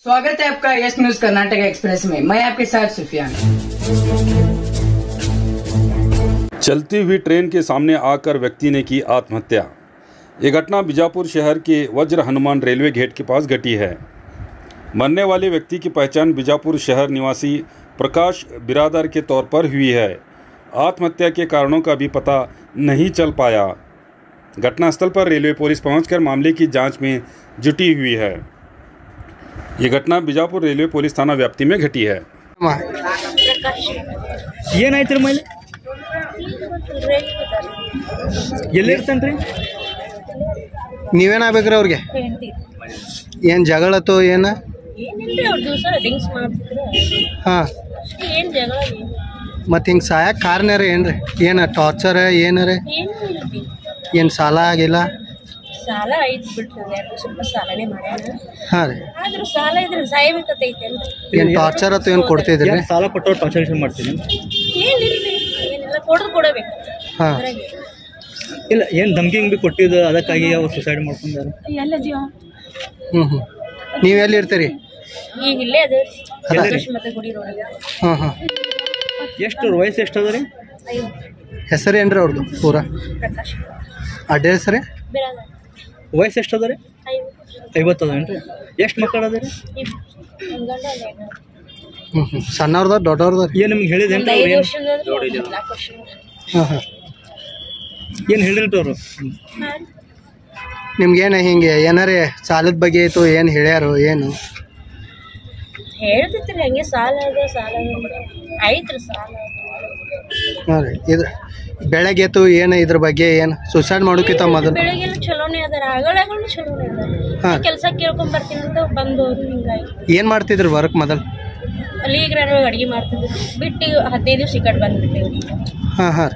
स्वागत है आपका यस न्यूज कर्नाटक एक्सप्रेस में। मैं आपके साथ सुफियान। चलती हुई ट्रेन के सामने आकर व्यक्ति ने की आत्महत्या। ये घटना बीजापुर शहर के वज्र हनुमान रेलवे गेट के पास घटी है। मरने वाले व्यक्ति की पहचान बीजापुर शहर निवासी प्रकाश बिरादर के तौर पर हुई है। आत्महत्या के कारणों का भी पता नहीं चल पाया। घटनास्थल पर रेलवे पुलिस पहुंचकर मामले की जांच में जुटी हुई है। ये घटना बीजापुर रेलवे पुलिस थाना व्याप्ति में घटी है। ಏನಾಯ್ತು ಮೇಲೆ ಎಲ್ಲಿರ್ತಾನ್ರಿ ನೀವೇನಾಗಬೇಕ್ರಿ ಅವ್ರಿಗೆ ಏನು ಜಗಳತ್ತು ಏನು ಹಾಂ ಮತ್ತು ಹಿಂಗೆ ಸಾಯಕ್ಕೆ ಕಾರಣ ಏನ್ರಿ ಏನು ಟಾರ್ಚರ್ ಏನಾರ ಏನು ಸಾಲ ಆಗಿಲ್ಲ ಸಾಲ ಐತಿ ಬಿಟ್ರಿ ಸ್ವಲ್ಪ ಸಾಲನೇ ಮಾಡ್ಯಾನ ಹಾಂ ರೀ ಆದ್ರೂ ಸಾಲ ಇದ್ರೆ ಸಾಯಬೇಕತ್ತೈತೆ ಅಂತ ಏನು ಟಾರ್ಚರ್ ಅಥವಾ ಏನು ಕೊಡ್ತಿದ್ರಿ ಸಾಲ ಕೊಟ್ಟು ಟಾರ್ಚರ್ ಮಾಡ್ತೀನಿ ಏನಿಲ್ರಿ ಏನೆಲ್ಲ ಕೊಡಬೇಕು ಹಾಂ ಇಲ್ಲ ಏನು ಧಮ್ಕಿ ಹಿಂಗೆ ಕೊಟ್ಟಿದ್ದು ಅದಕ್ಕಾಗಿ ಅವ್ರು ಸುಸೈಡ್ ಮಾಡ್ಕೊಂಡಾರ ಎಲ್ಲ ಜೀವ ಹ್ಞೂ ನೀವು ಎಲ್ಲಿ ಇರ್ತೀರಿ ಈಗ ಇಲ್ಲೇ ಅದ ಮತ್ತೆ ಗುಡಿ ರೋಡ್ ಹಾಂ ಹಾಂ ಎಷ್ಟು ವಯಸ್ಸು ಎಷ್ಟು ಅದ ರೀ ಹೆಸರು ಏನ್ರಿ ಅವ್ರದ್ದು ಪೂರಾ ಪ್ರಕಾಶ್ ಅಡ್ಡ ಹೆಸರೇ ಬಿರಾದರ್ ವಯಸ್ಸು ಎಷ್ಟು ಅದ ರೀ 50 ಅದೇನ್ರಿ ಎಷ್ಟು ಮಕ್ಕಳು ಅದ ರೀ ಹ್ಞೂ ಸಣ್ಣವ್ರದ ದೊಡ್ಡವ್ರದ ಏನು ನಿಮ್ಗೆ ಹೇಳಿದೇನ್ರಿ ಹಾಂ ಹಾಂ ಏನು ಹೇಳಿಲ್ರಿ ಅವರು ನಿಮ್ಗೇನು ಹಿಂಗೆ ಏನಾರೇ ಸಾಲದ ಬಗ್ಗೆ ಆಯಿತು ಏನು ಹೇಳ್ಯಾರು ಏನು ಹೇಳ್ತಿತ್ರಿ ಹಂಗೆ ಸಾಲ ಐತ್ರಿ ಸಾಲ ಹಾಂ ರೀ ಇದು ಬೆಳಗ್ಗೆ ಎತ್ತು ಏನು ಇದ್ರ ಬಗ್ಗೆ ಏನು ಸುಸೈಡ್ ಮಾಡೋಕ್ಕಿಂತ ಮೊದಲು ಬೆಳಗ್ಗೆಲ್ಲ ಚಲೋನೇ ಅದಾರ ಆಗಳಾಗಳು ಚಲೋನೇ ಅದಾರ ಕೆಲಸ ಕೇಳ್ಕೊಂಡ್ ಬರ್ತೀನಿ ಅಂತ ಬಂದವರು ಹಿಂಗಾಗಿ ಏನು ಮಾಡ್ತಿದ್ರು ವರ್ಕ್ ಮೊದಲು ಅಲ್ಲಿ ಈಗ ನಾನು ಅಡುಗೆ ಮಾಡ್ತಿದ್ದೆ ಬಿಟ್ಟು 15 ದಿವಸ ಈ ಕಡೆ ಬಂದ್ಬಿಟ್ಟೇವ್ರಿ ಹಾಂ ಹಾಂ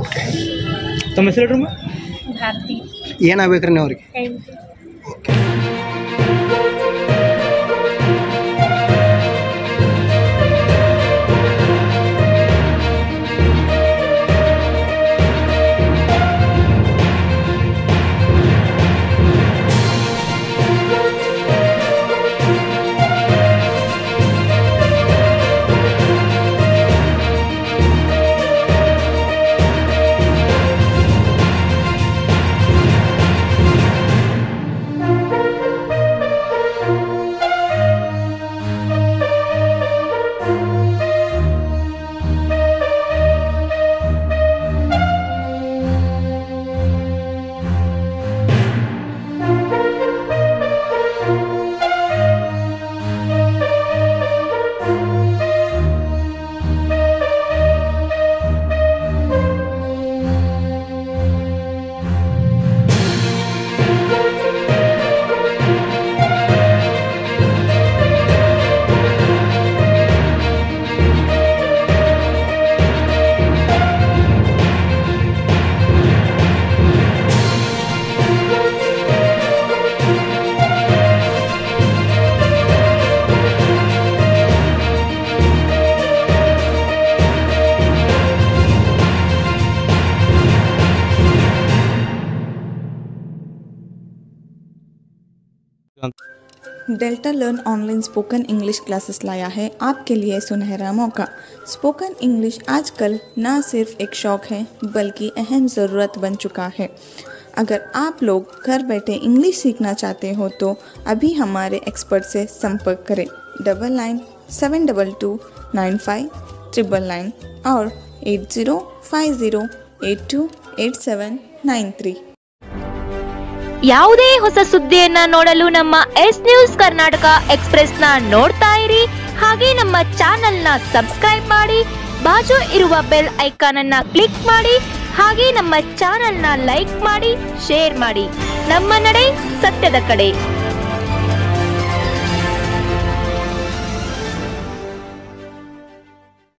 ಓಕೆ ತಮ್ಮ ಹೆಸರು ಹೇಳ್ರಮ್ಮ ಭಾರತಿ ಏನಾಗಬೇಕ್ರಿ ನೀವು ಅವ್ರಿಗೆ okay delta learn online spoken English classes लाया है आपके लिए सुनहरा मौका। स्पोकन इंग्लिश आजकल न सिर्फ एक शौक है बल्कि अहम ज़रूरत बन चुका है। अगर आप लोग घर बैठे इंग्लिश सीखना चाहते हो तो अभी हमारे एक्सपर्ट से संपर्क करें 9972295999 और 8050828793। ಯಾವುದೇ ಹೊಸ ಸುದ್ದಿಯನ್ನ ನೋಡಲು ನಮ್ಮ ಎಸ್ ನ್ಯೂಸ್ ಕರ್ನಾಟಕ ಎಕ್ಸ್ಪ್ರೆಸ್ ನ ನೋಡ್ತಾ ಇರಿ, ಹಾಗೆ ನಮ್ಮ ಚಾನೆಲ್ ನ ಸಬ್ಸ್ಕ್ರೈಬ್ ಮಾಡಿ, ಬಾಜು ಇರುವ ಬೆಲ್ ಐಕಾನ್ ಅನ್ನ ಕ್ಲಿಕ್ ಮಾಡಿ, ಹಾಗೆ ನಮ್ಮ ಚಾನೆಲ್ ನ ಲೈಕ್ ಮಾಡಿ, ಶೇರ್ ಮಾಡಿ. ನಮ್ಮ ನಡೆ ಸತ್ಯದ ಕಡೆ.